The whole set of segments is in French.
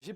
J'ai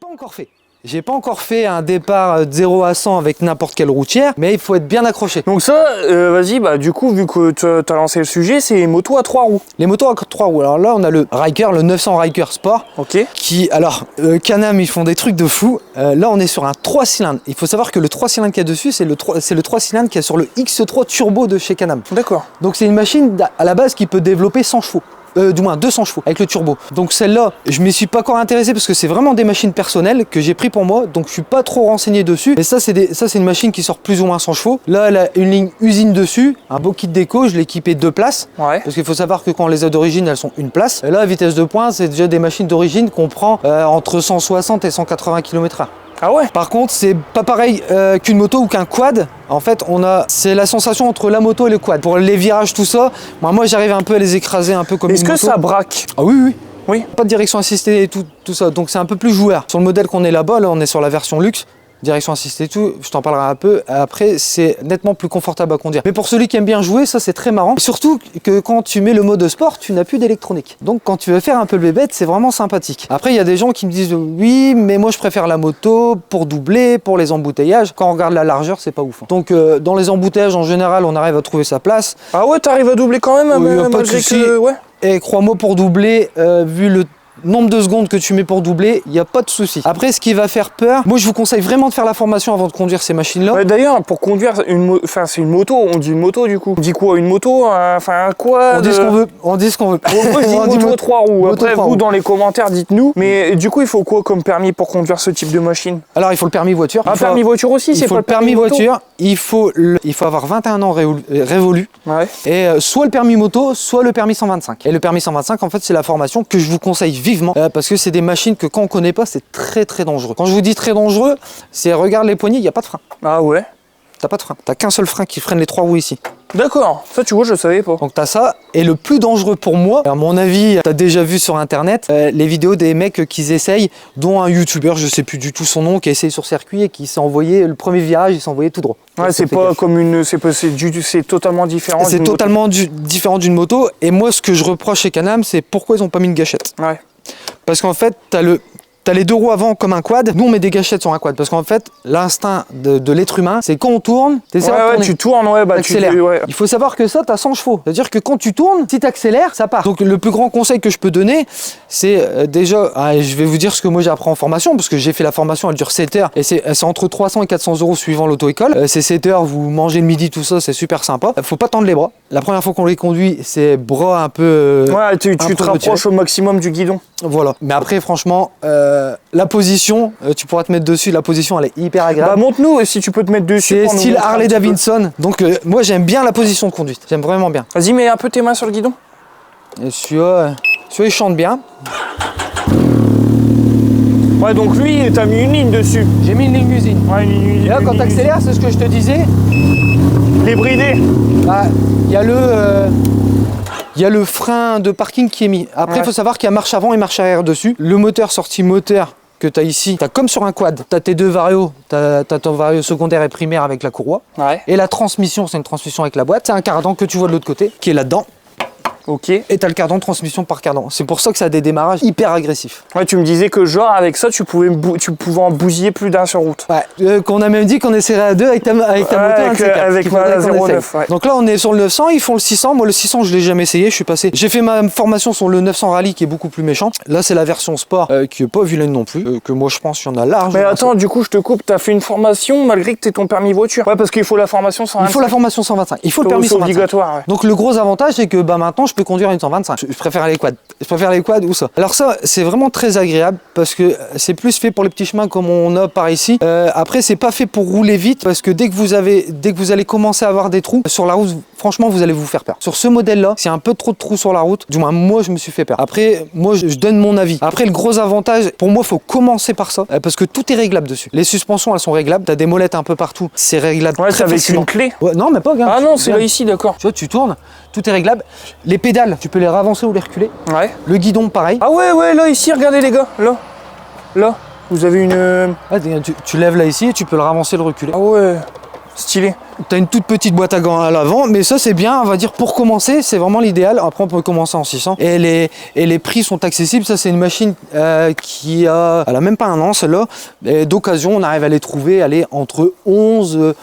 pas encore fait un départ de 0 à 100 avec n'importe quelle routière, mais il faut être bien accroché. Donc ça, vas-y, bah du coup, vu que tu as lancé le sujet, c'est les motos à 3 roues. Les motos à 3 roues. Alors là, on a le Ryker, le 900 Ryker Sport. Ok. Qui, alors, Can-Am, ils font des trucs de fou. Là, on est sur un 3 cylindres. Il faut savoir que le 3 cylindres qu'il y a dessus, c'est le 3 cylindres qu'il y a sur le X3 Turbo de chez Can-Am. D'accord. Donc c'est une machine à la base qui peut développer 100 chevaux. Du moins 200 chevaux avec le turbo. Donc celle-là, je m'y suis pas encore intéressé parce que c'est vraiment des machines personnelles que j'ai pris pour moi, donc je suis pas trop renseigné dessus. Mais ça c'est une machine qui sort plus ou moins 100 chevaux. Là elle a une ligne usine dessus, un beau kit déco, je l'ai équipé 2 places. Ouais. Parce qu'il faut savoir que quand on les a d'origine, elles sont une place. Et là, vitesse de pointe, c'est déjà des machines d'origine qu'on prend entre 160 et 180 km/h. Ah ouais. Par contre, c'est pas pareil qu'une moto ou qu'un quad. En fait, c'est la sensation entre la moto et le quad. Pour les virages, tout ça, moi j'arrive un peu à les écraser un peu comme une moto. Est-ce que ça braque? Ah oui, oui. Oui. Pas de direction assistée et tout ça. Donc c'est un peu plus joueur. Sur le modèle qu'on est là-bas, là on est sur la version luxe. Direction assistée et tout, je t'en parlerai un peu. Après, c'est nettement plus confortable à conduire. Mais pour celui qui aime bien jouer, ça c'est très marrant. Et surtout que quand tu mets le mode sport, tu n'as plus d'électronique. Donc quand tu veux faire un peu le bébête, c'est vraiment sympathique. Après, il y a des gens qui me disent oui, mais moi je préfère la moto pour doubler, pour les embouteillages. Quand on regarde la largeur, c'est pas ouf. Donc dans les embouteillages en général, on arrive à trouver sa place. Ah ouais, t'arrives à doubler quand même, Oui, pas de malgré souci. que... Ouais. Et crois-moi, pour doubler, vu le nombre de secondes que tu mets pour doubler, il n'y a pas de souci. Après, ce qui va faire peur, moi je vous conseille vraiment de faire la formation avant de conduire ces machines-là. Ouais, d'ailleurs, pour conduire c'est une moto, on dit une moto du coup. On dit quoi, une moto, enfin quoi? On dit ce qu'on veut. On dit ce qu'on veut. Moi je dis moto 3 roues. Moto Après 3 vous roues. dans les commentaires dites-nous. Mais du coup il faut quoi comme permis pour conduire ce type de machine? Alors il faut le permis voiture. Un permis voiture aussi, c'est pas le permis voiture. Il faut avoir 21 ans révolus. Ouais. Et soit le permis moto, soit le permis 125. Et le permis 125, en fait, c'est la formation que je vous conseille vivement parce que c'est des machines que quand on connaît pas, c'est très très dangereux. Quand je vous dis très dangereux, c'est regarde les poignées, il n'y a pas de frein. Ah ouais. T'as pas de frein. T'as qu'un seul frein qui freine les 3 roues ici. D'accord, ça tu vois, je savais pas. Donc t'as ça, et le plus dangereux pour moi, à mon avis, t'as déjà vu sur internet les vidéos des mecs qui essayent, dont un youtubeur, je sais plus du tout son nom, qui a essayé sur circuit et qui s'est envoyé, le premier virage, il s'est envoyé tout droit. Ouais, c'est pas comme une, c'est totalement différent. C'est totalement différent d'une moto, et moi ce que je reproche chez Can-Am, c'est pourquoi ils ont pas mis une gâchette. Ouais. Parce qu'en fait, t'as les 2 roues avant comme un quad. Nous, on met des gâchettes sur un quad. Parce qu'en fait, l'instinct de l'être humain, c'est quand on tourne, t'essaies de tourner. Tu tournes, ouais, bah t'accélères. Ouais. Il faut savoir que ça, t'as 100 chevaux. C'est-à-dire que quand tu tournes, si t'accélères, ça part. Donc, le plus grand conseil que je peux donner, c'est déjà, je vais vous dire ce que moi j'apprends en formation, parce que j'ai fait la formation, elle dure 7 heures. Et c'est entre 300 et 400 euros suivant l'auto-école. C'est 7 heures, vous mangez le midi, tout ça, c'est super sympa. Faut pas tendre les bras. La première fois qu'on les conduit, c'est bras un peu. Ouais, tu te rapproches au maximum du guidon. Voilà. Mais après, franchement, la position, tu pourras te mettre dessus. La position, elle est hyper agréable. Bah, montre-nous si tu peux te mettre dessus. C'est style Harley Davidson. Donc, moi, j'aime bien la position de conduite. J'aime vraiment bien. Vas-y, mets un peu tes mains sur le guidon. Et celui-là, il chante bien. Ouais, donc lui, t'as mis une ligne dessus. J'ai mis une ligne usine. Ouais, Et là, quand tu accélères, c'est ce que je te disais. Les bridés. Bah, il y a le frein de parking qui est mis. Après, il faut savoir qu'il y a marche avant et marche arrière dessus. Le moteur, sortie moteur que tu as ici, tu as comme sur un quad. Tu as tes 2 varios. Tu as ton vario secondaire et primaire avec la courroie. Ouais. Et la transmission, c'est une transmission avec la boîte. C'est un cardan que tu vois de l'autre côté, qui est là-dedans. Ok. Et tu as le cardan de transmission par cardan. C'est pour ça que ça a des démarrages hyper agressifs. Ouais, tu me disais que genre avec ça, tu pouvais en bousiller plus d'un sur route. Ouais. Qu'on a même dit qu'on essaierait à 2 avec ta moto. Avec ma 09. Ouais. Donc là, on est sur le 900. Ils font le 600. Moi, le 600, je l'ai jamais essayé. Je suis passé. J'ai fait ma formation sur le 900 Rally qui est beaucoup plus méchant. Là, c'est la version sport qui est pas vilaine non plus. Que moi, je pense qu'il y en a large. Mais attends, du coup, je te coupe. T'as fait une formation malgré que t'aies ton permis voiture. Ouais, parce qu'il faut la formation 125. Il faut la formation 125. Il faut le permis 125. Obligatoire. Ouais. Donc le gros avantage, c'est que maintenant, je peux conduire une 125. Je préfère les quads. Je préfère les quads ou ça. Alors ça, c'est vraiment très agréable parce que c'est plus fait pour les petits chemins comme on a par ici. Après, c'est pas fait pour rouler vite parce que dès que vous allez commencer à avoir des trous sur la route, franchement, vous allez vous faire peur. Sur ce modèle-là, c'est un peu trop de trous sur la route. Du moins, moi, je me suis fait peur. Après, moi, je donne mon avis. Après, le gros avantage, pour moi, il faut commencer par ça parce que tout est réglable dessus. Les suspensions, elles sont réglables. T'as des molettes un peu partout. C'est réglable. Ouais, c'est avec facilement. une clé. Ouais, non, mais pas. Regarde. Ah non, c'est là ici, d'accord. Tu vois, tu tournes, tout est réglable. Les pédales, tu peux les ravancer ou les reculer. Ouais. Le guidon, pareil. Ah ouais, là, ici, regardez les gars. Là, vous avez une... Ah, tu lèves là ici et tu peux le ravancer, le reculer. Ah ouais, stylé. tu as une toute petite boîte à gants à l'avant, mais ça c'est bien, on va dire pour commencer, c'est vraiment l'idéal. Après on peut commencer en 600 et les prix sont accessibles. Ça c'est une machine qui a, elle a même pas un an celle-là, et d'occasion on arrive à les trouver, aller entre 11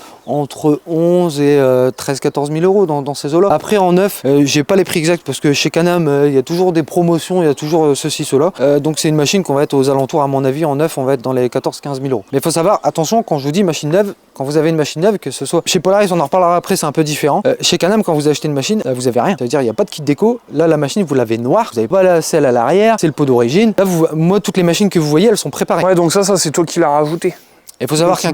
et 13-14 000 euros dans ces eaux-là. Après en neuf, j'ai pas les prix exacts parce que chez Can-Am il y a toujours des promotions, il y a toujours ceci, cela. Donc c'est une machine qu'on va être aux alentours, à mon avis, en neuf, on va être dans les 14-15 000 euros. Mais il faut savoir, attention, quand je vous dis machine neuve, quand vous avez une machine neuve, que ce soit chez Polaris, on en reparlera après, c'est un peu différent. Chez Can-Am, quand vous achetez une machine, vous avez rien. Ça veut dire il n'y a pas de kit déco. Là, la machine, vous l'avez noire, vous n'avez pas la selle à l'arrière, c'est le pot d'origine. Là, moi, toutes les machines que vous voyez, elles sont préparées. Ouais, donc ça c'est toi qui l'as rajouté. Il faut savoir qu'un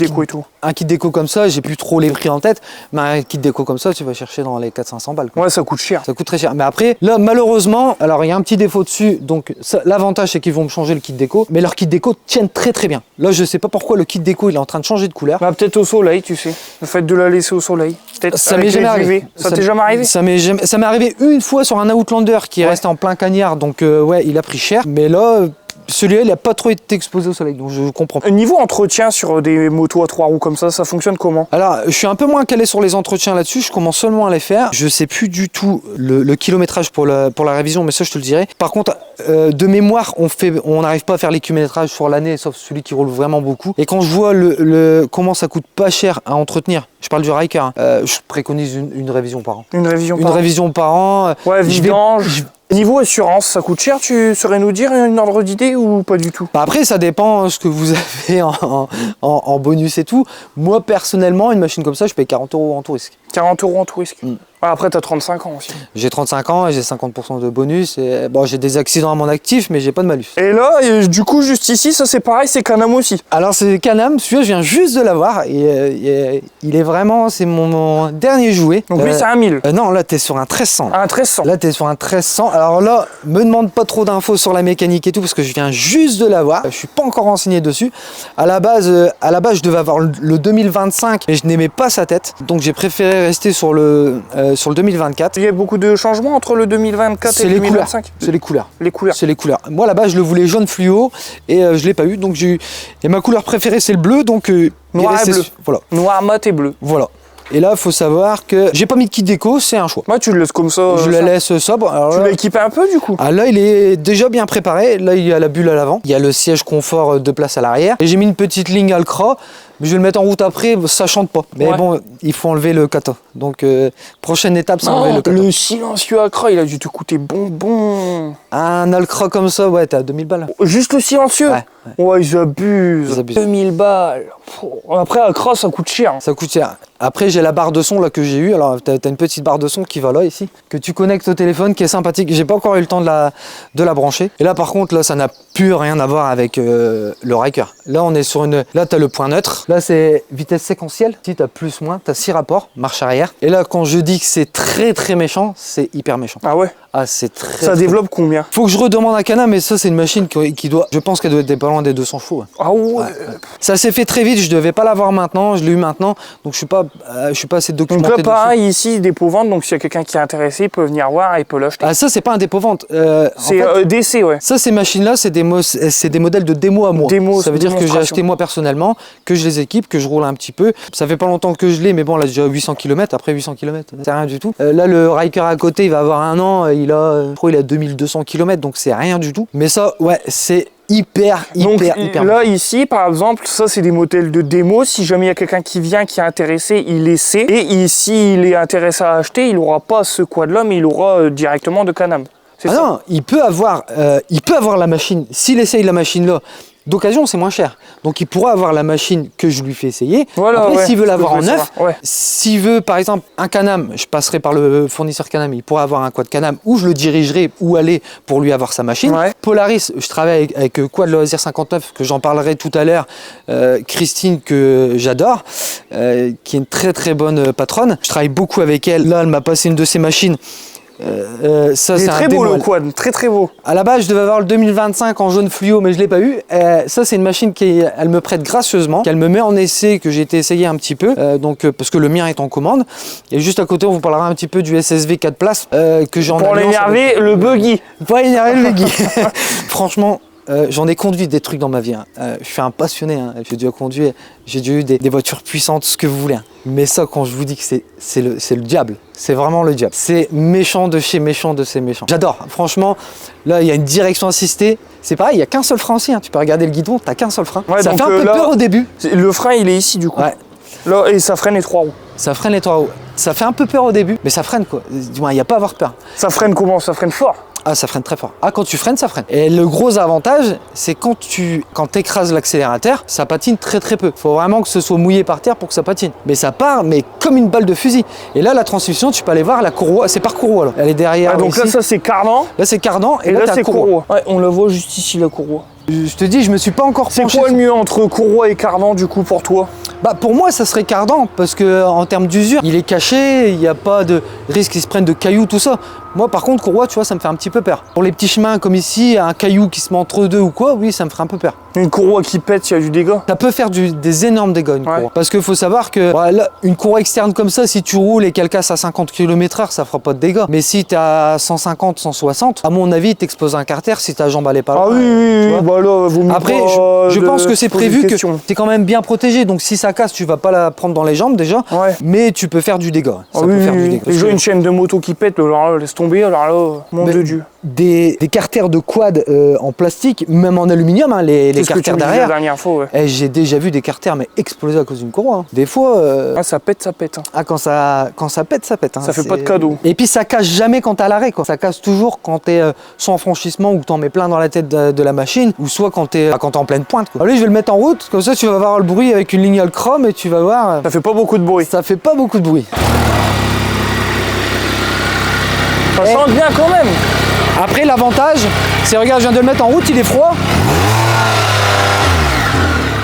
kit déco comme ça, j'ai plus trop les prix en tête, mais un kit déco comme ça, tu vas chercher dans les 400-500 balles. Ouais, ça coûte cher. Ça coûte très cher. Mais après, là, malheureusement, alors il y a un petit défaut dessus. Donc, l'avantage, c'est qu'ils vont me changer le kit déco, mais leurs kits déco tiennent très très bien. Là, je sais pas pourquoi le kit déco, il est en train de changer de couleur. Bah, peut-être au soleil, tu sais. Le fait de la laisser au soleil. Peut-être ça m'est jamais arrivé. Ça t'est jamais arrivé? Ça m'est arrivé une fois sur un Outlander qui est resté en plein cagnard. Donc, ouais, il a pris cher. Mais là, celui-là, il n'a pas trop été exposé au soleil, donc je comprends. Niveau entretien sur des motos à 3 roues comme ça fonctionne comment? Alors, je suis un peu moins calé sur les entretiens là-dessus, je commence seulement à les faire. Je sais plus du tout le kilométrage pour la révision, mais ça, je te le dirai. Par contre, de mémoire, on n'arrive pas à faire les kilométrages sur l'année, sauf celui qui roule vraiment beaucoup. Et quand je vois comment ça coûte pas cher à entretenir, je parle du Ryker, hein, je préconise une révision par an. Une révision par an. Ouais, vidange. Niveau assurance, ça coûte cher, tu saurais nous dire une ordre d'idée ou pas du tout? Bah après, ça dépend ce que vous avez en bonus et tout. Moi, personnellement, une machine comme ça, je paye 40 € en tout risque. 40 € en tout risque. Ah, après, tu as 35 ans aussi. J'ai 35 ans et j'ai 50% de bonus. Et, bon, j'ai des accidents à mon actif, mais j'ai pas de malus. Et là, du coup, juste ici, ça c'est pareil, c'est Can-Am aussi. Alors, c'est Can-Am, celui-là, je viens juste de l'avoir. Et il est vraiment, c'est mon dernier jouet. Donc lui, c'est un 1000. Non, là, t'es sur un 1300. Un 1300. Là, t'es sur un 1300. Alors là, me demande pas trop d'infos sur la mécanique et tout, parce que je viens juste de l'avoir. Je suis pas encore renseigné dessus. À la base, je devais avoir le 2025, mais je n'aimais pas sa tête. Donc, j'ai préféré rester sur le 2024. Il y a beaucoup de changements entre le 2024 et le 2025. C'est les couleurs. Les couleurs. C'est les couleurs. Moi là-bas je le voulais jaune fluo et je l'ai pas eu, donc j'ai eu. Et ma couleur préférée c'est le bleu, donc noir et bleu. Voilà. Noir mat et bleu. Voilà. Et là, il faut savoir que j'ai pas mis de kit déco, c'est un choix. Moi, tu le laisses comme ça. Je le laisse sobre. Alors tu l'as équipé un peu du coup? Ah, là, il est déjà bien préparé. Là, il y a la bulle à l'avant. Il y a le siège confort de place à l'arrière. Et j'ai mis une petite ligne Alcra. Mais je vais le mettre en route après, ça chante pas. Mais bon, il faut enlever le kata. Donc, prochaine étape, c'est enlever le kata. Le silencieux Alcra, il a dû te coûter bonbon. Un Alcra comme ça, ouais, t'es à 2000 balles. Juste le silencieux? Ouais, ils abusent. 2000 balles. Après, Alcra, ça coûte cher. Ça coûte cher. Après, j'ai la barre de son là que j'ai eue. Alors, t'as une petite barre de son qui va là, ici, que tu connectes au téléphone, qui est sympathique. J'ai pas encore eu le temps de la brancher. Et là, par contre, là, ça n'a plus rien à voir avec le Ryker. Là, on est sur une. Là, t'as le point neutre. Là, c'est vitesse séquentielle. Si t'as plus, moins, t'as 6 rapports, marche arrière. Et là, quand je dis que c'est très très méchant, c'est hyper méchant. Ah ouais? Ah, c'est très. Ça développe combien? Faut que je redemande à Can-Am, mais ça, c'est une machine qui doit. Je pense qu'elle doit être pas loin des 200 chevaux. Ouais. Ah ouais. Ça s'est fait très vite. Je devais pas l'avoir maintenant. Je l'ai eu maintenant. Donc, je suis pas assez documenté. Donc là, pareil, ici, dépôt-vente. Donc, s'il y a quelqu'un qui est intéressé, il peut venir voir et il peut l'acheter. Ah, ça, c'est pas un dépôt-vente. C'est DC, ouais. Ça, ces machines-là, c'est des modèles de démo à moi. Ça veut dire que j'ai acheté moi personnellement, que je les équipe, que je roule un petit peu. Ça fait pas longtemps que je l'ai, mais bon, là, j'ai déjà 800 km. Après 800 km, c'est rien du tout. Là, le Ryker à côté, il va avoir un an. Il a 2200 km, donc c'est rien du tout. Mais ça, ouais, c'est hyper là ici par exemple, ça c'est des modèles de démo. Si jamais il y a quelqu'un qui vient qui est intéressé, il essaie, et ici il est intéressé à acheter, il n'aura pas ce quad là, mais il aura directement de Can-Am. Ah non, il peut avoir la machine. S'il essaye la machine là d'occasion, c'est moins cher. Donc il pourra avoir la machine que je lui fais essayer. Voilà, après, s'il veut l'avoir en neuf, s'il veut par exemple un Can-Am, je passerai par le fournisseur Can-Am, il pourra avoir un quad Can-Am où je le dirigerai où aller pour lui avoir sa machine. Polaris, je travaille avec Quad Loisir 59, que j'en parlerai tout à l'heure, Christine, que j'adore, qui est une très très bonne patronne. Je travaille beaucoup avec elle. Là, elle m'a passé une de ses machines. Ça, c'est très beau le quad, très très beau. À la base, je devais avoir le 2025 en jaune fluo, mais je l'ai pas eu. Ça, c'est une machine elle me prête gracieusement, qu'elle me met en essai, que j'ai été essayer un petit peu, parce que le mien est en commande. Et juste à côté, on vous parlera un petit peu du SSV 4 places que j'ai en Pour l'énerver, le buggy. Pour l'énerver, le buggy. Franchement, j'en ai conduit des trucs dans ma vie. Hein. Je suis un passionné. Hein. J'ai déjà conduit, j'ai déjà eu des voitures puissantes, ce que vous voulez. Hein. Mais ça, quand je vous dis que c'est le diable, c'est vraiment le diable. C'est méchant de chez méchant de ces méchants. J'adore. Franchement, là, il y a une direction assistée. C'est pareil, il n'y a qu'un seul frein aussi. Hein. Tu peux regarder le guidon, tu n'as qu'un seul frein. Ouais, ça donc, fait un peu là, peur au début. Le frein, il est ici, du coup. Ouais. Là, et ça freine les 3 roues. Ça freine les 3 roues. Ça fait un peu peur au début, mais ça freine quoi. Du moins, il n'y a pas à avoir peur. Ça freine comment? Ça freine fort. Ah, ça freine très fort. Ah, quand tu freines, ça freine. Et le gros avantage, c'est quand tu écrases l'accélérateur, ça patine très très peu. Faut vraiment que ce soit mouillé par terre pour que ça patine. Mais ça part, mais comme une balle de fusil. Et là, la transmission, tu peux aller voir la courroie. C'est par courroie là. Elle est derrière. Ah, donc ici. Là, ça c'est cardan. Là, c'est cardan. Et là, t'as c'est courroie. Ouais, on la voit juste ici, la courroie. Je te dis, je me suis pas encore C'est penché quoi le mieux entre courroie et cardan, du coup, pour toi? Bah pour moi ça serait cardan parce que en termes d'usure il est caché, il n'y a pas de risque qu'il se prenne de cailloux tout ça. Moi par contre courroie tu vois ça me fait un petit peu peur. Pour les petits chemins comme ici, un caillou qui se met entre deux ou quoi, oui ça me ferait un peu peur. Une courroie qui pète, il y a du dégât. Ça peut faire des énormes dégâts une courroie. Parce qu'il faut savoir que voilà, une courroie externe comme ça, si tu roules et qu'elle casse à 50 km/h, ça fera pas de dégâts. Mais si tu es à 150, 160, à mon avis, t'exploses un carter si ta jambe elle est pas là. Ah oui, bah là, vaut mieux après, pas je pense que c'est prévu que tu es quand même bien protégé. Donc si ça casse, tu vas pas la prendre dans les jambes déjà. Ouais. Mais tu peux faire du dégât. Ça Ah peut oui, faire oui, du oui. dégât. Déjà une chaîne de moto qui pète, alors là, laisse tomber, alors là, mon Mais- de Dieu. Des carters de quad en plastique, même en aluminium, hein, les C'est ce que tu carters me disais la derrière. dernière fois, ouais. Eh, j'ai déjà vu des carters mais exploser à cause d'une courroie. Hein. Des fois, Ah, ça pète, ça pète. Hein. quand ça pète, ça pète. Hein. Ça fait C'est- pas de cadeau. Et puis ça casse jamais quand t'es à l'arrêt. Quoi. Ça casse toujours quand t'es sans franchissement ou que t'en mets plein dans la tête de la machine, ou soit quand t'es en pleine pointe. Quoi. Allez, je vais le mettre en route, comme ça tu vas voir le bruit avec une ligne chrome et tu vas voir. Ça fait pas beaucoup de bruit. Ça fait pas beaucoup de bruit. Ça sent bien quand même. Après, l'avantage, c'est, regarde, je viens de le mettre en route, il est froid.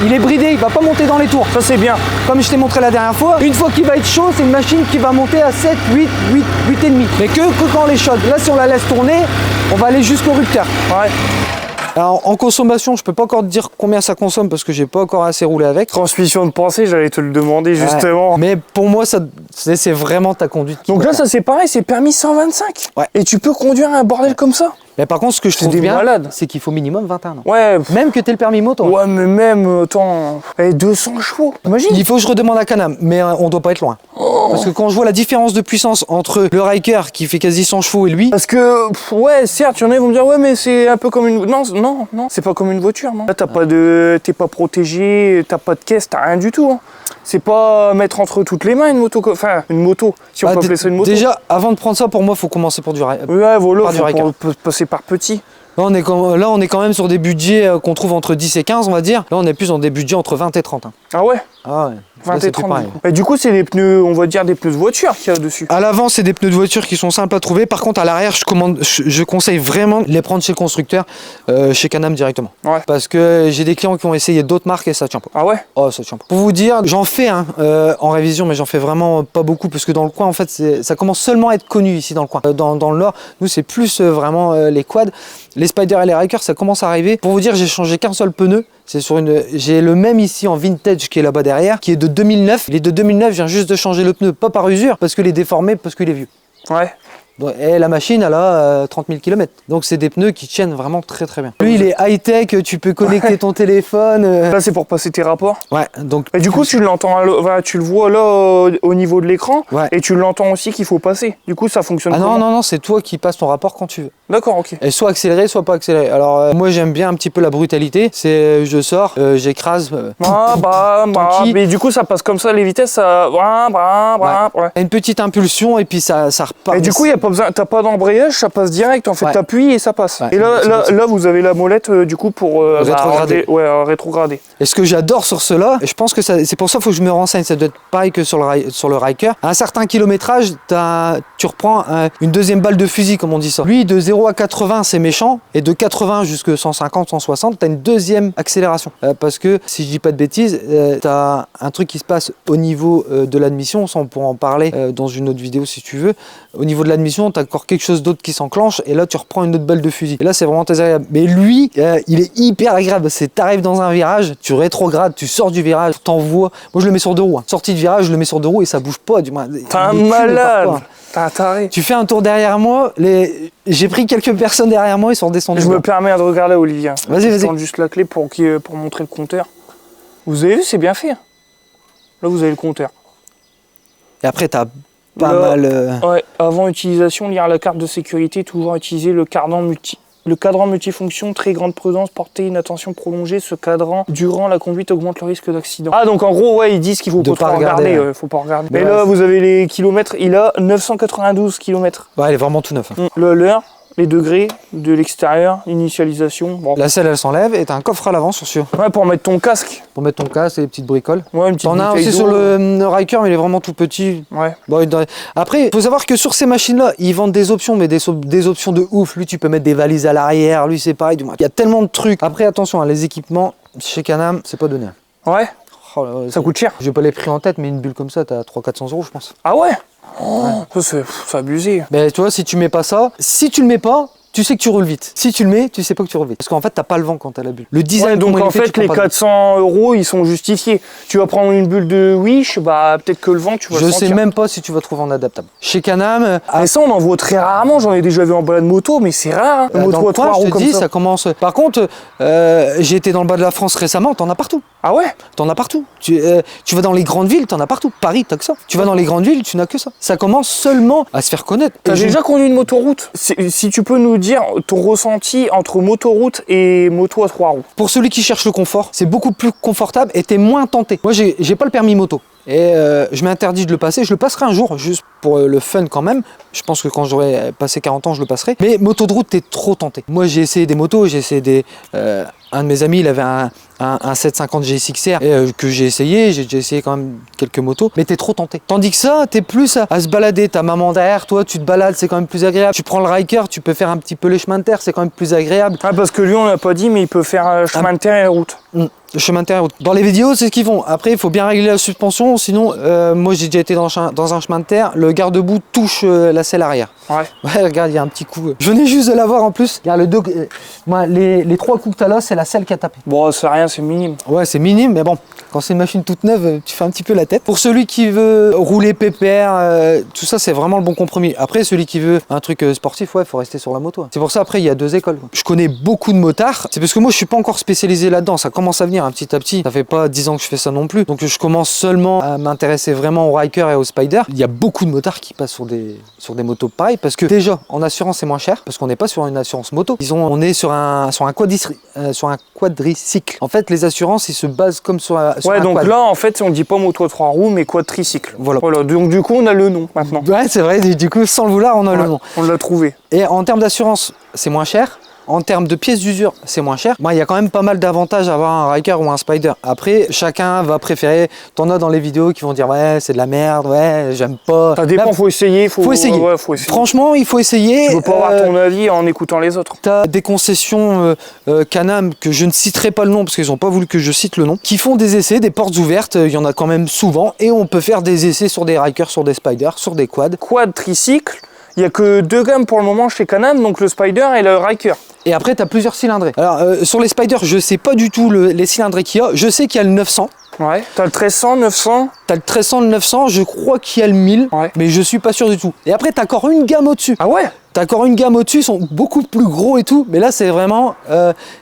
Il est bridé, il va pas monter dans les tours. Ça c'est bien. Comme je t'ai montré la dernière fois, une fois qu'il va être chaud, c'est une machine qui va monter à 7, 8, 8,5. Mais que quand elle est chaude. Là, si on la laisse tourner, on va aller jusqu'au rupteur. Ouais. Alors, en consommation, je peux pas encore te dire combien ça consomme parce que j'ai pas encore assez roulé avec. Transmission de pensée, j'allais te le demander justement. Ouais. Mais pour moi, c'est vraiment ta conduite. Donc là, ça c'est pareil, c'est permis 125. Ouais. Et tu peux conduire un bordel comme ça? Mais par contre, ce que je C'est trouve des bien, malades. c'est qu'il faut minimum 21 ans. Ouais. Même que tu aies le permis moto. Ouais, mais même, attends, 200 chevaux, imagine. Il faut que je redemande à Canam, mais on doit pas être loin. Parce que quand je vois la différence de puissance entre le Ryker qui fait quasi 100 chevaux et lui, Parce que, ouais, certes, il y en a qui vont me dire, ouais, mais c'est un peu comme une... Non, c'est pas comme une voiture, non. Là, t'es pas protégé, t'as pas de caisse, t'as rien du tout. Hein. C'est pas mettre entre toutes les mains une moto, enfin, une moto, si on peut appeler ça une moto. déjà, avant de prendre ça, pour moi, il faut commencer pour du Ryker. Ouais, voilà, Par du Ryker. faut passer par petit. Là, on est quand même sur des budgets qu'on trouve entre 10 et 15, on va dire. Là, on est plus dans des budgets entre 20 et 30. Hein. Ah ouais, Ah ouais. 20 Là, c'est et plus 30. pareil. Et du coup, c'est des pneus, on va dire des pneus de voiture qu'il y a dessus. À l'avant, c'est des pneus de voiture qui sont simples à trouver. Par contre, à l'arrière, je conseille vraiment de les prendre chez le constructeur, chez Canam directement. Ouais. Parce que j'ai des clients qui ont essayé d'autres marques et ça tient pas. Ah ouais. Oh, ça tient pas. Pour vous dire, j'en fais en révision, mais j'en fais vraiment pas beaucoup parce que dans le coin, en fait, ça commence seulement à être connu ici dans le coin. Dans le Nord, nous, c'est plus vraiment les quads. Les Spider et les Ryker, ça commence à arriver. Pour vous dire, j'ai changé qu'un seul pneu. J'ai le même ici en vintage qui est là-bas derrière, qui est de 2009. Il est de 2009, je viens juste de changer le pneu, pas par usure, parce qu'il est déformé, parce qu'il est vieux. Ouais. Et la machine, elle a 30 000 km. Donc c'est des pneus qui tiennent vraiment très très bien. Lui, il est high-tech, tu peux connecter ton téléphone. Là, c'est pour passer tes rapports. Ouais, donc... Et du coup, tu l'entends, tu le vois là au niveau de l'écran, Ouais. et tu l'entends aussi qu'il faut passer. Du coup, ça fonctionne Ah comment? non, c'est toi qui passes ton rapport quand tu veux. D'accord, ok. Et soit accéléré, soit pas accéléré. Alors moi j'aime bien un petit peu la brutalité. C'est je sors, j'écrase. Mais du coup, ça passe comme ça, les vitesses, ça. Ouais. Une petite impulsion et puis ça repart. Et du coup, y a pas besoin, t'as pas d'embrayage, ça passe direct. En fait, Ouais. t'appuies et ça passe. Ouais, Et là, vous avez la molette du coup pour Rétrograder. rétrograder. Et ce que j'adore sur cela, et je pense que c'est pour ça qu'il faut que je me renseigne, ça doit être pareil que sur le Ryker. À un certain kilométrage, tu reprends une deuxième balle de fusil, comme on dit ça. Lui, de 0 à 80, c'est méchant, et de 80 jusqu'à 150, 160, tu as une deuxième accélération. Parce que, si je dis pas de bêtises, tu as un truc qui se passe au niveau de l'admission, ça on pourra en parler dans une autre vidéo si tu veux. Au niveau de l'admission, tu as encore quelque chose d'autre qui s'enclenche, et là tu reprends une autre balle de fusil. Et là c'est vraiment très agréable. Mais lui, il est hyper agréable. C'est t'arrives dans un virage, tu rétrogrades, tu sors du virage, t'envoies. Moi je le mets sur deux roues. Hein. Sortie de virage, je le mets sur deux roues et ça bouge pas. Du moins, T'es un les culs ne partent malade. pas. T'as un taré. Tu fais un tour derrière moi, j'ai pris quelques personnes derrière moi, ils sont redescendus. Je me permets de regarder Olivier. Vas-y, Je vas-y. tourne juste la clé pour montrer le compteur. Vous avez vu, c'est bien fait. Là, vous avez le compteur. Et après, t'as pas Là, mal... Ouais, avant utilisation, lire la carte de sécurité, toujours utiliser le cadran multifonction, très grande prudence, porter une attention prolongée. Ce cadran, durant la conduite, augmente le risque d'accident. Ah, donc en gros, ouais, ils disent qu'il faut De pas pas trop regarder, regarder. hein. Faut pas regarder. Ouais, Mais là, vous avez les kilomètres. Il a 992 kilomètres. Ouais, il est vraiment tout neuf. L'heure, les degrés de l'extérieur, initialisation. Bon. La selle, elle s'enlève et t'as un coffre à l'avant sur celui Ouais, pour mettre ton casque. pour mettre ton casque et les petites bricoles. Ouais, une petite T'en as un bouteille aussi d'eau. sur le Riker, mais il est vraiment tout petit. Ouais. Bon, après, faut savoir que sur ces machines-là, ils vendent des options, mais des options de ouf. Lui, tu peux mettre des valises à l'arrière. Lui, c'est pareil. Il y a tellement de trucs. Après, attention, hein, les équipements, chez Can-Am, c'est pas donné. Ouais, Oh là là, ça coûte cher. j'ai pas les prix en tête, mais une bulle comme ça, t'as 300-400 euros, je pense. Ah ouais, ça, c'est abusé. Mais tu vois, si tu mets pas ça, si tu le mets pas, tu sais que tu roules vite. Si tu le mets, tu sais pas que tu roules vite. Parce qu'en fait, t'as pas le vent quand t'as la bulle. Le design, Ouais, donc comment il en est fait, tu les prends pas de- 400 euros, ils sont justifiés. Tu vas prendre une bulle de Wish, bah peut-être que le vent, tu vas Je le sais sentir. même pas si tu vas trouver en adaptable. Chez Can-Am, Mais ça, on en voit très rarement. J'en ai déjà vu en balade moto, mais c'est rare. Hein. Une dans moto le à 3 coin, je roues te comme dis, ça. ça commence. Par contre, j'ai été dans le bas de la France récemment, t'en as partout. Ah ouais. T'en as partout. Tu vas dans les grandes villes, t'en as partout. Paris, t'as que ça. Tu vas dans les grandes villes, tu n'as que ça. Ça commence seulement à se faire connaître. T'as Et je- déjà conduit une motoroute? Si tu peux nous dire ton ressenti entre motoroute et moto à 3 roues. Pour celui qui cherche le confort, c'est beaucoup plus confortable et t'es moins tenté. Moi, j'ai pas le permis moto. Et je m'interdis de le passer. Je le passerai un jour, juste pour le fun quand même. Je pense que quand j'aurai passé 40 ans, je le passerai. Mais moto de route, t'es trop tenté. Moi, j'ai essayé des motos, j'ai essayé des... un de mes amis, il avait un 750 GSX-R que j'ai essayé. J'ai déjà essayé quand même quelques motos. Mais t'es trop tenté. Tandis que ça, t'es plus à se balader. Ta maman derrière toi, tu te balades, c'est quand même plus agréable. Tu prends le Riker, tu peux faire un petit peu les chemins de terre, c'est quand même plus agréable. Ah, parce que lui, on l'a pas dit, mais il peut faire chemin de terre et route. Le chemin de terre. Dans les vidéos, c'est ce qu'ils font. Après, il faut bien régler la suspension. Sinon, moi, j'ai déjà été dans un chemin de terre. Le garde-boue touche la selle arrière. Ouais. Ouais, regarde, il y a un petit coup. Je venais juste de l'avoir en plus. Regarde, moi, les 3 coups que t'as là, c'est la selle qui a tapé. Bon, c'est rien, c'est minime. Ouais, c'est minime, mais bon, quand c'est une machine toute neuve, tu fais un petit peu la tête. Pour celui qui veut rouler pépère, tout ça, c'est vraiment le bon compromis. Après, celui qui veut un truc sportif, ouais, faut rester sur la moto. C'est pour ça, après, il y a 2 écoles. Je connais beaucoup de motards. C'est parce que moi, je suis pas encore spécialisé là-dedans. Ça commence à venir petit à petit. Ça fait pas 10 ans que je fais ça non plus. Donc, je commence seulement à m'intéresser vraiment au Riker et au Spider. Il y a beaucoup de motards qui passent sur des motos pareilles parce que déjà, en assurance, c'est moins cher parce qu'on n'est pas sur une assurance moto. On est sur un quadricycle. En fait, les assurances, ils se basent comme sur un Donc quad. là, en fait, on dit pas moto à 3 roues, mais quadricycle. Voilà. Donc du coup, on a le nom maintenant. Ouais, c'est vrai, du coup, sans le vouloir, on a le Ouais, nom. on l'a trouvé. Et en termes d'assurance, c'est moins cher. En termes de pièces d'usure, c'est moins cher. Moi, il y a quand même pas mal d'avantages à avoir un Riker ou un Spider. Après, chacun va préférer. T'en as dans les vidéos qui vont dire ouais, c'est de la merde, ouais, j'aime pas. Ça dépend, Là, faut essayer. faut essayer. Ouais, faut essayer. Franchement, il faut essayer. Tu peux pas avoir ton avis en écoutant les autres. T'as des concessions Can-Am que je ne citerai pas le nom parce qu'ils n'ont pas voulu que je cite le nom, qui font des essais, des portes ouvertes. Il y en a quand même souvent et on peut faire des essais sur des Rikers, sur des Spiders, sur des quads. Quad tricycle, il n'y a que 2 gammes pour le moment chez Can-Am, donc le Spider et le Riker. Et après, tu as plusieurs cylindrés. Alors, sur les Spiders, je sais pas du tout les cylindrés qu'il y a. Je sais qu'il y a le 900. Ouais. T'as le 1300, 900. T'as le 1300, le 900. Je crois qu'il y a le 1000. Ouais. Mais je suis pas sûr du tout. Et après, t'as encore une gamme au-dessus. Ah ouais. T'as encore une gamme au-dessus, ils sont beaucoup plus gros et tout, mais là c'est vraiment,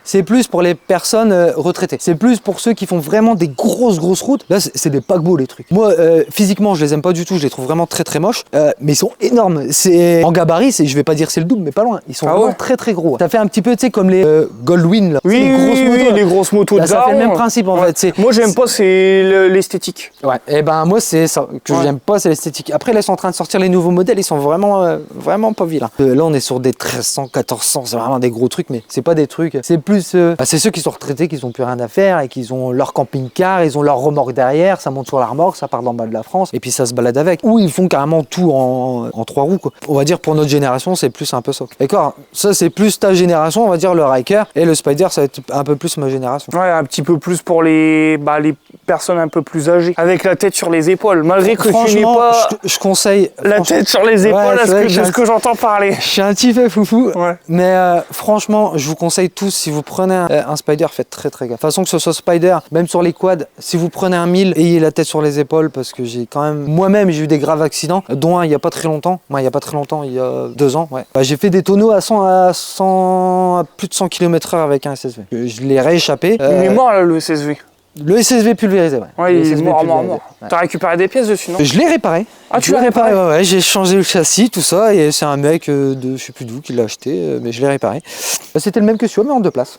c'est plus pour les personnes retraitées. C'est plus pour ceux qui font vraiment des grosses routes. Là c'est des paquebots les trucs. Moi physiquement je les aime pas du tout, je les trouve vraiment très moches, mais ils sont énormes. C'est en gabarit, je vais pas dire c'est le double, mais pas loin. Ils sont vraiment très gros. Ça fait un petit peu, tu sais, comme les Goldwing là. Oui, les grosses motos, là. les grosses motos Là, de ça fait le daron. même principe en fait. Moi j'aime pas, c'est l'esthétique. Ouais. Et ben moi c'est ça que j'aime pas, c'est l'esthétique. Après là ils sont en train de sortir les nouveaux modèles, ils sont vraiment pas vilains. Là on est sur des 1300, 1400, c'est vraiment des gros trucs, mais c'est pas des trucs. C'est plus, c'est ceux qui sont retraités, qui n'ont plus rien à faire et qui ont leur camping-car, ils ont leur remorque derrière, ça monte sur la remorque, ça part dans le bas de la France et puis ça se balade avec. Ou ils font carrément tout en 3 roues quoi. On va dire pour notre génération c'est plus un peu ça. D'accord. Ça c'est plus ta génération, on va dire le Riker et le Spider ça va être un peu plus ma génération. Ouais, un petit peu plus pour les personne un peu plus âgée, avec la tête sur les épaules, malgré que tu n'aies pas je conseille la tête sur les épaules, c'est ce que j'entends parler. Je suis un petit peu foufou, ouais. mais franchement, je vous conseille tous, si vous prenez un Spider, faites très très gaffe. De toute façon, que ce soit Spider, même sur les quads, si vous prenez un 1000, ayez la tête sur les épaules, parce que j'ai quand même, moi-même, j'ai eu des graves accidents, dont un il n'y a pas très longtemps. Moi, il n'y a pas très longtemps, il y a 2 ans, ouais. Bah, j'ai fait des tonneaux à plus de 100 km/h avec un SSV. Je l'ai rééchappé. Il est mort là, le SSV. Le SSV pulvérisé, ouais. Ouais, il est mort. Ouais. T'as récupéré des pièces dessus, non? Je l'ai réparé. Ah, tu l'as réparé? Ouais, j'ai changé le châssis, tout ça, et c'est un mec de je sais plus d'où qui l'a acheté, mais je l'ai réparé. C'était le même que celui-là, mais en 2 places.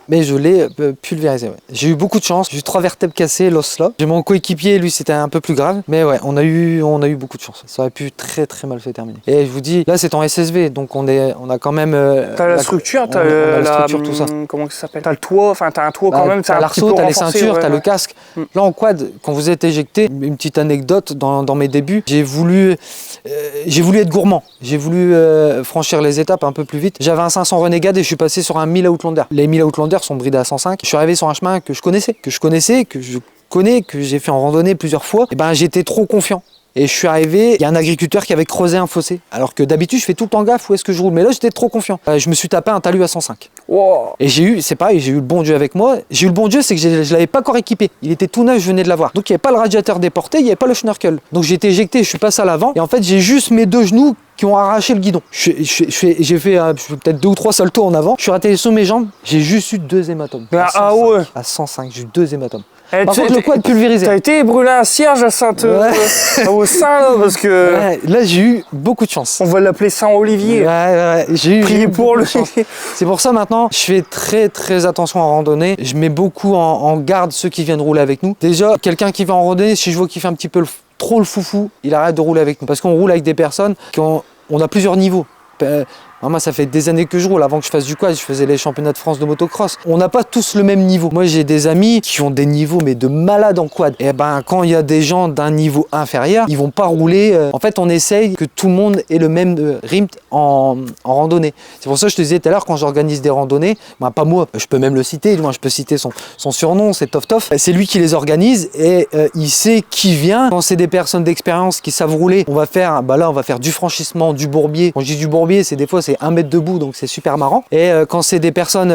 Mais je l'ai pulvérisé, ouais. J'ai eu beaucoup de chance, j'ai eu 3 vertèbres cassées, l'os là. J'ai mon coéquipier, lui c'était un peu plus grave. Mais ouais, on a eu beaucoup de chance. Ça aurait pu très très mal se terminer. Et je vous dis, là c'est en SSV, donc on a quand même... t'as la structure, t'as la structure, tout ça. Comment ça s'appelle? T'as le toit, enfin t'as un toit quand même. T'as l'arceau, t'as les ceintures, t'as le casque. Mm. Là en quad, quand vous êtes éjecté, une petite anecdote, dans mes débuts, j'ai voulu être gourmand. J'ai voulu franchir les étapes un peu plus vite. J'avais un 500 Renegade et je suis passé sur un 1000 Outlander. Les 1000 Outlander sont bridés à 105. Je suis arrivé sur un chemin que je connais, que j'ai fait en randonnée plusieurs fois. Et ben j'étais trop confiant. Et je suis arrivé, il y a un agriculteur qui avait creusé un fossé. Alors que d'habitude, je fais tout le temps gaffe où est-ce que je roule. Mais là, j'étais trop confiant. Je me suis tapé un talus à 105. Wow. Et c'est pareil, j'ai eu le bon Dieu avec moi. J'ai eu le bon Dieu, c'est que je l'avais pas encore équipé. Il était tout neuf, je venais de l'avoir. Donc il n'y avait pas le radiateur déporté, il n'y avait pas le schnorkel. Donc j'ai été éjecté, je suis passé à l'avant. Et en fait, j'ai juste mes 2 genoux qui ont arraché le guidon. J'ai fait peut-être 2 ou 3 saltos en avant. Je suis raté sur mes jambes. J'ai juste eu 2 hématomes. Ah ouais. À 105, j'ai eu 2 hématomes. Par contre, le quad pulvérisé. T'as été brûlé un cierge à au sein là, parce que... Ouais, là, j'ai eu beaucoup de chance. On va l'appeler Saint-Olivier. Ouais, j'ai eu... Priez pour lui. C'est pour ça maintenant, je fais très très attention en randonnée. Je mets beaucoup en garde ceux qui viennent rouler avec nous. Déjà, quelqu'un qui va en randonnée, si je vois qu'il fait un petit peu trop le foufou, il arrête de rouler avec nous. Parce qu'on roule avec des personnes on a plusieurs niveaux. Moi, ça fait des années que je roule. Avant que je fasse du quad, je faisais les championnats de France de motocross. On n'a pas tous le même niveau. Moi, j'ai des amis qui ont des niveaux, mais de malades en quad. Et ben, quand il y a des gens d'un niveau inférieur, ils vont pas rouler. En fait, on essaye que tout le monde ait le même rythme en randonnée. C'est pour ça que je te disais tout à l'heure, quand j'organise des randonnées, ben, pas moi, je peux même le citer. Moi, je peux citer son surnom, c'est Tof Tof. C'est lui qui les organise et il sait qui vient. Quand c'est des personnes d'expérience qui savent rouler, on va faire du franchissement, du bourbier. Quand je dis du bourbier, c'est des fois, c'est 1 mètre debout, donc c'est super marrant. Et quand c'est des personnes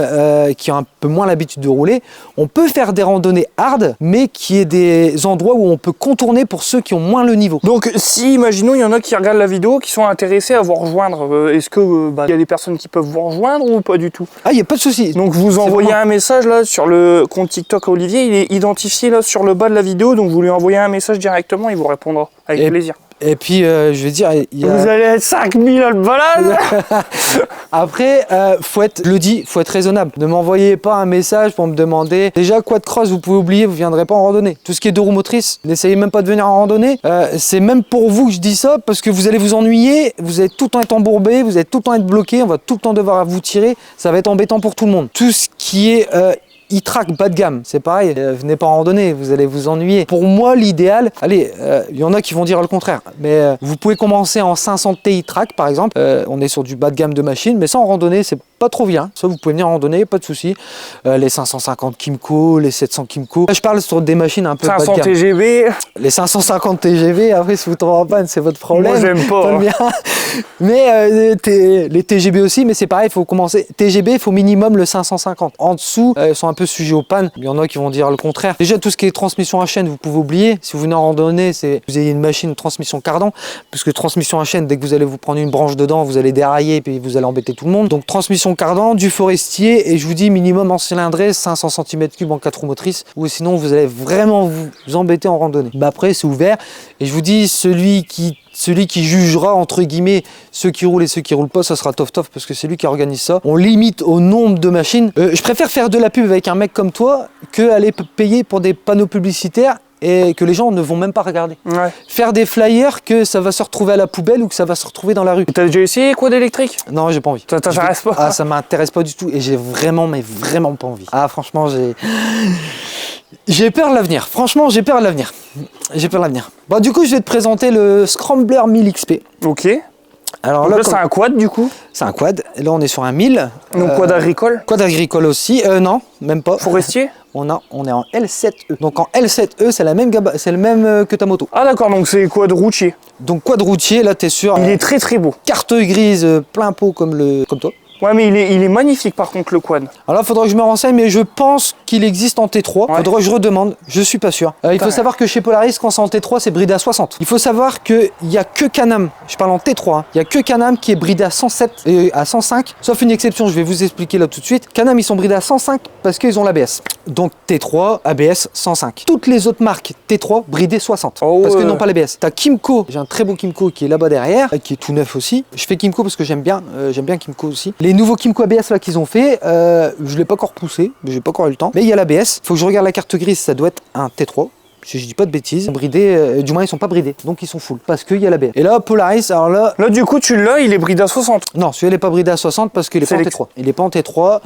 qui ont un peu moins l'habitude de rouler, on peut faire des randonnées hard, mais qui est des endroits où on peut contourner pour ceux qui ont moins le niveau. Donc si, imaginons, il y en a qui regardent la vidéo, qui sont intéressés à vous rejoindre, est-ce que il y a des personnes qui peuvent vous rejoindre ou pas du tout? Ah, il n'y a pas de souci. Donc vous envoyez un message là sur le compte TikTok à Olivier, il est identifié là sur le bas de la vidéo, donc vous lui envoyez un message directement, il vous répondra avec plaisir. Et puis, je vais dire... Vous allez être 5000 à le balade. Après, faut être raisonnable. Ne m'envoyez pas un message pour me demander... Déjà, quad cross, vous pouvez oublier, vous ne viendrez pas en randonnée. Tout ce qui est 2 roues motrices, n'essayez même pas de venir en randonnée. C'est même pour vous que je dis ça, parce que vous allez vous ennuyer, vous allez tout le temps être embourbé, vous allez tout le temps être bloqué, on va tout le temps devoir vous tirer. Ça va être embêtant pour tout le monde. Tout ce qui est... e-track bas de gamme, c'est pareil, venez pas en randonnée, vous allez vous ennuyer. Pour moi, l'idéal, allez, il y en a qui vont dire le contraire, mais vous pouvez commencer en 500 Ti track par exemple, on est sur du bas de gamme de machine, mais ça en randonnée, c'est pas trop bien. Ça, vous pouvez venir en randonnée, pas de souci. Les 550 Kymco, les 700 Kymco. Là, je parle sur des machines un peu bas de gamme. 500 TGV. Les 550 TGV, après, si vous tombez en panne, c'est votre problème. Moi, j'aime pas. Le mien. Mais les TGB aussi, mais c'est pareil, il faut commencer. TGB, il faut minimum le 550. En dessous, ils sont un peu sujets aux pannes. Il y en a qui vont dire le contraire. Déjà, tout ce qui est transmission à chaîne, vous pouvez oublier. Si vous venez en randonnée, c'est vous ayez une machine transmission cardan, puisque transmission à chaîne, dès que vous allez vous prendre une branche dedans, vous allez dérailler et puis vous allez embêter tout le monde. Donc transmission cardan, du forestier, et je vous dis minimum en cylindrée, 500 cm3 en 4 roues motrices, ou sinon vous allez vraiment vous embêter en randonnée. Mais après, c'est ouvert, et je vous dis, celui qui jugera, entre guillemets, ceux qui roulent et ceux qui roulent pas, ça sera Tof Tof, parce que c'est lui qui organise ça. On limite au nombre de machines. Je préfère faire de la pub avec un mec comme toi que aller payer pour des panneaux publicitaires et que les gens ne vont même pas regarder. Ouais. Faire des flyers que ça va se retrouver à la poubelle ou que ça va se retrouver dans la rue. T'as déjà essayé quad électrique? Non, j'ai pas envie. Ça t'intéresse pas? Ah, ça m'intéresse pas du tout, et j'ai vraiment, mais vraiment pas envie. Ah, franchement, j'ai peur de l'avenir. Franchement, j'ai peur de l'avenir. J'ai peur de l'avenir. Bon, du coup, je vais te présenter le Scrambler 1000 XP. Ok. Alors là, c'est un quad du coup? C'est un quad. Et là, on est sur un 1000. Donc quad agricole? Quad agricole aussi. Non, même pas. Forestier? on est en L7E. Donc en L7E, c'est le même que ta moto. Ah d'accord, donc c'est quad routier. Donc quad routier, là t'es sur Il est très très beau. carte grise plein pot comme toi. Ouais, mais il est magnifique par contre le quad. Alors là, il faudra que je me renseigne, mais je pense qu'il existe en T3. Ouais. Faudra que je redemande, je suis pas sûr. Il faut savoir que chez Polaris, quand c'est en T3, c'est bridé à 60. Il faut savoir qu'il n'y a que Can-Am, je parle en T3, il n'y a que Can-Am qui est bridé à 107 et à 105, sauf une exception, je vais vous expliquer là tout de suite. Can-Am, ils sont bridés à 105 parce qu'ils ont l'ABS. Donc T3, ABS 105. Toutes les autres marques T3 bridées 60 parce qu'ils n'ont pas l'ABS. T'as Kymco, j'ai un très beau Kymco qui est là-bas derrière, qui est tout neuf aussi. Je fais Kymco parce que j'aime bien Kymco aussi. Les nouveaux Kymco ABS là qu'ils ont fait, je l'ai pas encore poussé, j'ai pas encore eu le temps. Mais il y a l'ABS, faut que je regarde la carte grise, ça doit être un T3. Si je dis pas de bêtises, bridés, du moins ils sont pas bridés, donc ils sont full, parce qu'il y a l'ABS. Et là, Polaris, alors là... Là du coup tu l'as, il est bridé à 60. Non, celui-là il est pas bridé à 60 parce qu'il est pas en T3. Il est pas en T3.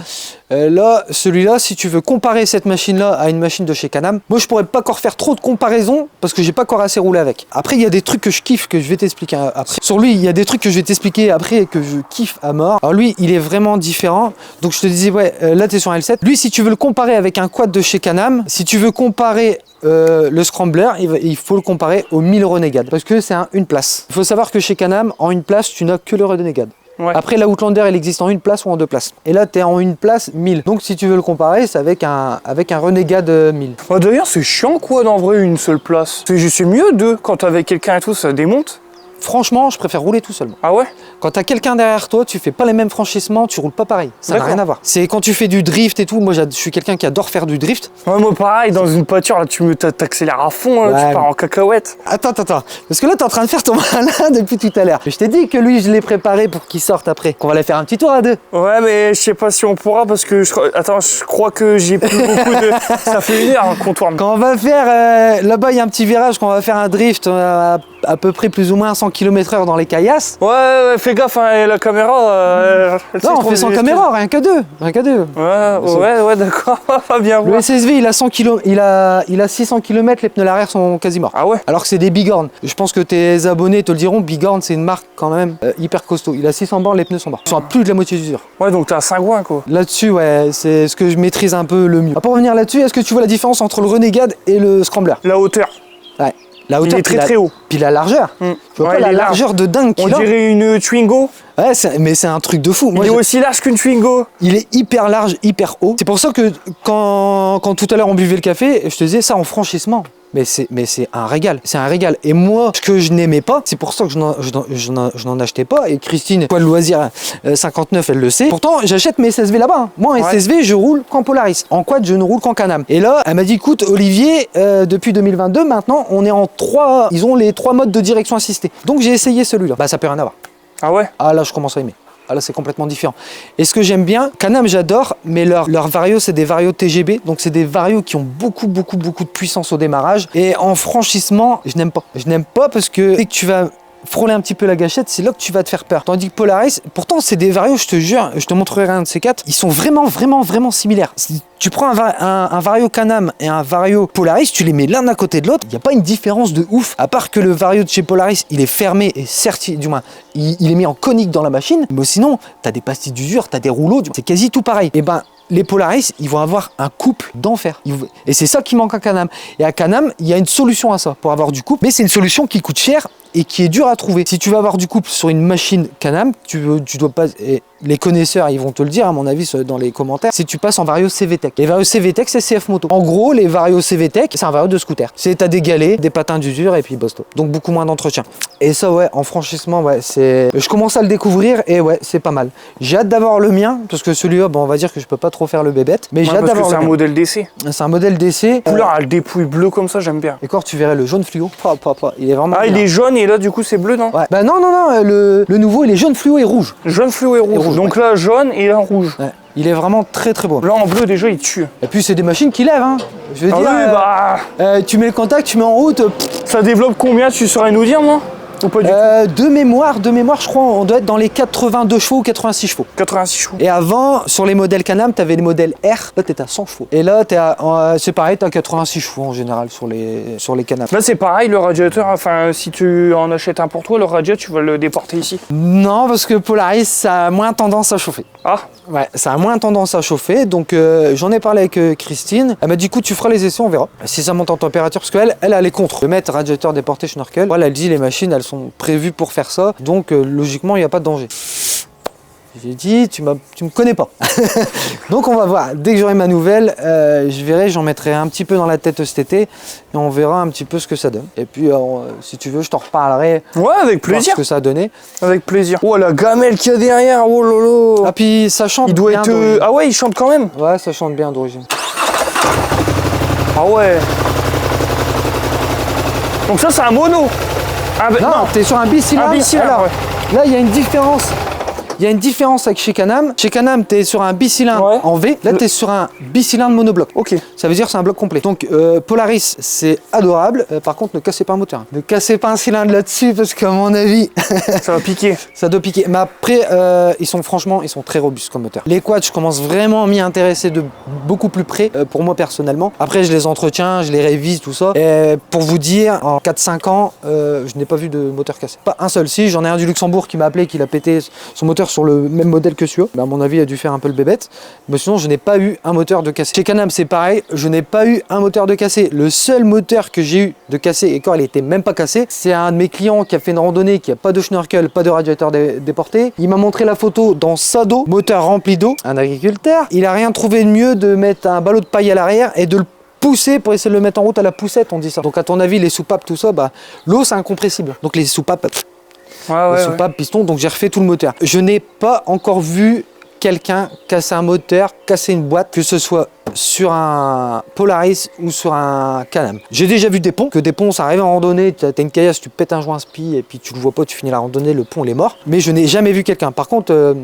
Là, celui-là, si tu veux comparer cette machine-là à une machine de chez Can-Am, moi je pourrais pas encore faire trop de comparaisons parce que j'ai pas encore assez roulé avec. Après, il y a des trucs que je kiffe que je vais t'expliquer après. Sur lui, il y a des trucs que je vais t'expliquer après et que je kiffe à mort. Alors lui, il est vraiment différent. Donc je te disais, ouais, là tu es sur un L7. Lui, si tu veux le comparer avec un quad de chez Can-Am, si tu veux comparer le Scrambler, il faut le comparer au 1000 Renegade parce que c'est une place. Il faut savoir que chez Can-Am, en une place, tu n'as que le Renegade. Ouais. Après, la Outlander, elle existe en une place ou en deux places. Et là, tu es en une place 1000. Donc, si tu veux le comparer, c'est avec un Renegade 1000. Oh, d'ailleurs, c'est chiant quoi d'en vrai une seule place. C'est mieux deux. Quand t'es avec quelqu'un et tout, ça démonte. Franchement, je préfère rouler tout seul. Ah ouais? Quand t'as quelqu'un derrière toi, tu fais pas les mêmes franchissements, tu roules pas pareil. Ça n'a rien à voir. C'est quand tu fais du drift et tout. Moi, je suis quelqu'un qui adore faire du drift. Ouais, moi pareil, dans une voiture, là, t'accélères à fond, là, tu pars en cacahuète. Attends. Parce que là, t'es en train de faire ton malin depuis tout à l'heure. Je t'ai dit que lui, je l'ai préparé pour qu'il sorte après. Qu'on va aller faire un petit tour à deux. Ouais, mais je sais pas si on pourra parce que je crois que j'ai plus beaucoup de. Ça fait 1 heure qu'on tourne. Quand on va faire là-bas, il y a un petit virage. Quand on va faire un drift à peu près plus ou moins 100 km/h dans les caillasses. Ouais, fais gaffe, hein, la caméra. Non, on fait sans caméra, rien que deux. Ouais, d'accord, pas bien voir. Le SSV, il a 100 km, il a 600 km, les pneus arrière sont quasi morts. Ah ouais? Alors que c'est des Bighorn. Je pense que tes abonnés te le diront, Bighorn, c'est une marque quand même hyper costaud. Il a 600 bornes, les pneus sont morts. Ils sont à plus de la moitié d'usure. Ouais, donc t'as un cingouin quoi. Là-dessus, ouais, c'est ce que je maîtrise un peu le mieux. Pour revenir là-dessus, est-ce que tu vois la différence entre le Renegade et le Scrambler? La hauteur. Ouais. La hauteur, il est très haut. Puis la largeur. Tu vois pas la largeur de dingue qu'il a. On dirait une Twingo. Ouais, mais c'est un truc de fou. Il est aussi large qu'une Twingo. Il est hyper large, hyper haut. C'est pour ça que quand tout à l'heure on buvait le café, je te disais ça en franchissement. Mais c'est un régal, c'est un régal. Et moi, ce que je n'aimais pas, c'est pour ça que je n'en achetais pas. Et Christine, quoi, le loisir 59, elle le sait. Pourtant, j'achète mes SSV là-bas. Hein. Moi, en SSV, je roule qu'en Polaris. En quad, je ne roule qu'en Can-Am. Et là, elle m'a dit, écoute, Olivier, depuis 2022, maintenant, on est en 3. Ils ont les 3 modes de direction assistée. Donc, j'ai essayé celui-là. Bah, ça peut rien avoir. Ah ouais? Ah là, je commence à aimer. Ah là, c'est complètement différent. Et ce que j'aime bien, Can-Am, j'adore, mais leurs varios, c'est des varios TGB. Donc, c'est des varios qui ont beaucoup de puissance au démarrage. Et en franchissement, je n'aime pas. Je n'aime pas parce que dès que tu vas frôler un petit peu la gâchette, c'est là que tu vas te faire peur. Tandis que Polaris, pourtant, c'est des varios, je te jure, je te montrerai un de ces quatre, ils sont vraiment similaires. Si tu prends un vario Can-Am et un vario Polaris, tu les mets l'un à côté de l'autre, il n'y a pas une différence de ouf. À part que le vario de chez Polaris, il est fermé et certi, du moins, il est mis en conique dans la machine. Mais sinon, tu as des pastilles d'usure, tu as des rouleaux, c'est quasi tout pareil. Et ben, les Polaris, ils vont avoir un couple d'enfer. Et c'est ça qui manque à Can-Am. Et à Can-Am, il y a une solution à ça, pour avoir du couple. Mais c'est une solution qui coûte cher et qui est dure à trouver. Si tu veux avoir du couple sur une machine Can-Am, tu dois pas... Et les connaisseurs, ils vont te le dire, à mon avis, dans les commentaires, c'est que tu passes en Vario CVTech. Les Vario CVTech, c'est CF Moto. En gros, les Vario CVTech, c'est un Vario de scooter. T'as des galets, des patins d'usure et puis bosto. Donc beaucoup moins d'entretien. Et ça, ouais, en franchissement, ouais, c'est... Je commence à le découvrir et ouais, c'est pas mal. J'ai hâte d'avoir le mien, parce que celui-là, bon, on va dire que je peux pas trop faire le bébête, mais j'ai hâte d'avoir le mien. C'est un modèle d'essai. C'est un modèle d'essai. Couleur, le dépouille bleu comme ça, j'aime bien. Et quand tu verrais le jaune fluo, il est vraiment il est jaune et là, du coup, c'est bleu, non? Ouais. Bah non, le nouveau, il est jaune fluo et rouge. Jaune fluo et rouge. Donc là, jaune et là, rouge. Ouais. Il est vraiment très beau. Là, en bleu, déjà, il tue. Et puis, c'est des machines qui lèvent, hein. Je veux dire, oui, tu mets le contact, tu mets en route. Ça développe combien, tu saurais nous dire, moi? Ou pas du tout? De mémoire, je crois, on doit être dans les 82 chevaux ou 86 chevaux. 86 chevaux. Et avant, sur les modèles Can-Am, tu avais les modèles R, là t'étais à 100 chevaux. Et là, c'est pareil, t'as 86 chevaux en général sur les Can-Am. Là c'est pareil, le radiateur, enfin si tu en achètes un pour toi, le radiateur tu vas le déporter ici. Non, parce que Polaris, ça a moins tendance à chauffer. Ah, Ouais, ça a moins tendance à chauffer, donc j'en ai parlé avec Christine. Elle m'a dit, écoute, tu feras les essais, on verra. Si ça monte en température, parce qu'elle, elle est contre. De mettre radiateur déporté schnorkel. Voilà, elle dit, les machines, elles sont prévues pour faire ça, donc logiquement, il n'y a pas de danger. J'ai dit, tu me connais pas. Donc on va voir. Dès que j'aurai ma nouvelle, je verrai, j'en mettrai un petit peu dans la tête cet été et on verra un petit peu ce que ça donne. Et puis, si tu veux, je t'en reparlerai. ouais, avec Voir plaisir. ce que ça a donné. Avec plaisir. Oh la gamelle qu'il y a derrière, oh lolo. Ah, puis ça chante Il doit bien être. d'origine. Ah ouais, il chante quand même. Ouais, ça chante bien d'origine. Ah ouais. Donc ça c'est un mono. Ah, bah, Non, t'es sur un bicylindre. Un bicylindre, Alors, ouais. là, il y a une différence. Il y a une différence avec chez Can-Am. Chez Can-Am, t'es sur un bicylindre Ouais. en V. Là, t'es sur un bicylindre monobloc. Ok. Ça veut dire que c'est un bloc complet. Donc Polaris, c'est adorable. Par contre, ne cassez pas un moteur. Ne cassez pas un cylindre là-dessus parce qu'à mon avis, Ça va piquer. ça doit piquer. Mais après, ils sont très robustes comme moteur. Les quads, je commence vraiment à m'y intéresser de beaucoup plus près pour moi personnellement. Après, je les entretiens, je les révise, tout ça. Et pour vous dire, en 4-5 ans, je n'ai pas vu de moteur cassé. Pas un seul. Si, j'en ai un du Luxembourg qui m'a appelé, qu'il a pété son moteur sur le même modèle que celui-là. Mais à mon avis, il a dû faire un peu le bébête. Mais sinon, je n'ai pas eu un moteur de cassé. Chez Can-Am, c'est pareil. Je n'ai pas eu un moteur de cassé. Le seul moteur que j'ai eu de cassé, et quand il était même pas cassé, c'est un de mes clients qui a fait une randonnée, qui a pas de schnorkel, pas de radiateur déporté. Il m'a montré la photo dans sa dos, moteur rempli d'eau. Un agriculteur. Il a rien trouvé de mieux de mettre un ballot de paille à l'arrière et de le pousser pour essayer de le mettre en route à la poussette, on dit ça. Donc à ton avis, les soupapes, tout ça, bah, l'eau c'est incompressible. Donc les soupapes, Ouais, soupapes, pistons, donc j'ai refait tout le moteur. Je n'ai pas encore vu quelqu'un casser un moteur, casser une boîte, que ce soit sur un Polaris ou sur un Can-Am. J'ai déjà vu des ponts, que des ponts ça arrive en randonnée, tu as une caillasse, tu pètes un joint spi et puis tu le vois pas, tu finis la randonnée, le pont il est mort. Mais je n'ai jamais vu quelqu'un. Par contre,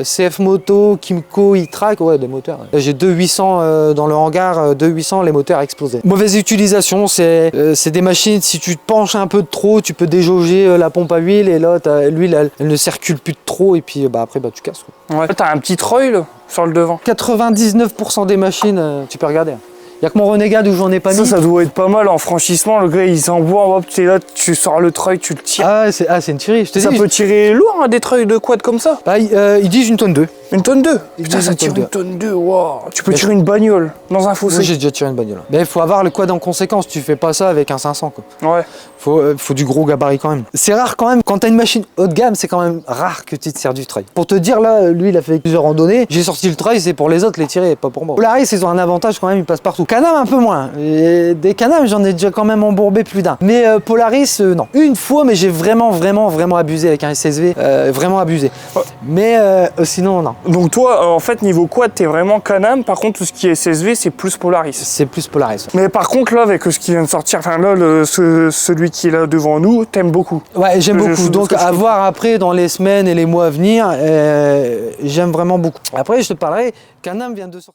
CF Moto, Kymco, E-Track, ouais, des moteurs. J'ai 2.800 dans le hangar, 2.800, les moteurs explosés. Mauvaise utilisation, c'est des machines, si tu te penches un peu de trop, tu peux déjauger la pompe à huile et là, l'huile, elle ne circule plus de trop et puis après, tu casses. Ouais. T'as un petit treuil là, sur le devant. 99% des machines, tu peux regarder. Il n'y a que mon Renegade où j'en ai pas mis. Ça doit être pas mal en franchissement. Le gars il s'envoie, hop, tu es là, tu sors le treuil, tu le tires. Ah, c'est une tuerie. Je te Ça dis, peut tirer lourd hein, des treuils de quad comme ça. bah, ils disent une tonne 2. Une tonne 2. Putain, disent ça une tire tonne une tonne 2. Wow. Tu peux tirer une bagnole dans un fossé. Moi, j'ai déjà tiré une bagnole. Mais il faut avoir le quad en conséquence. Tu fais pas ça avec un 500. Quoi. Ouais. Faut du gros gabarit quand même. C'est rare quand même. Quand t'as une machine haut de gamme, c'est quand même rare que tu te sers du treuil. Pour te dire, là, lui, il a fait plusieurs randonnées. J'ai sorti le treuil, c'est pour les autres les tirer, pas pour moi. Polaris, ils ont un avantage quand même, ils passent partout. Can-Am, un peu moins. Et des Can-Am, j'en ai déjà quand même embourbé plus d'un. Mais Polaris, non. Une fois, mais j'ai vraiment abusé avec un SSV. Vraiment abusé. Ouais. Mais sinon, non. Donc toi, en fait, niveau quad, t'es vraiment Can-Am. Par contre, tout ce qui est SSV, c'est plus Polaris. C'est plus Polaris. Mais par contre, là, avec ce qui vient de sortir, enfin là, celui qui est là devant nous, t'aimes beaucoup. Ouais, j'aime beaucoup. Ce Donc, que je à voir après dans les semaines et les mois à venir, j'aime vraiment beaucoup. Après, je te parlerai, Can-Am vient de sortir.